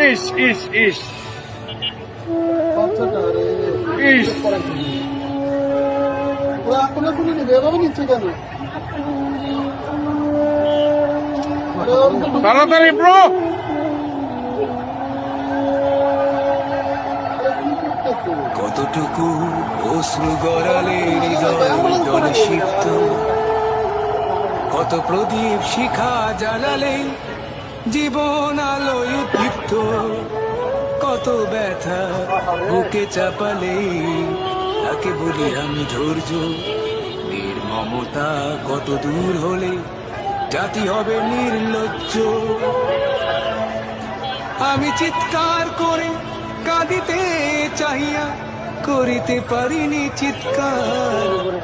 ইস ইস ইস ইস তাড়াতাড়ি ব্রো। কতটুকু অশ্রু গড়ালে হৃদয় জলে সিক্ত, কত প্রদীপ শিখা জ্বালালে জীবন আলোয় উদ্দীপ্ত, কত ব্যথা বুকে চাপালে তাকে বলি আমি ধৈর্য। নির্মমতা কত দূর হলে জাতি হবে নির্লজ্জ। আমি চিৎকার করে কাঁদিতে চাহিয়া করিতে পারিনি চিৎকার।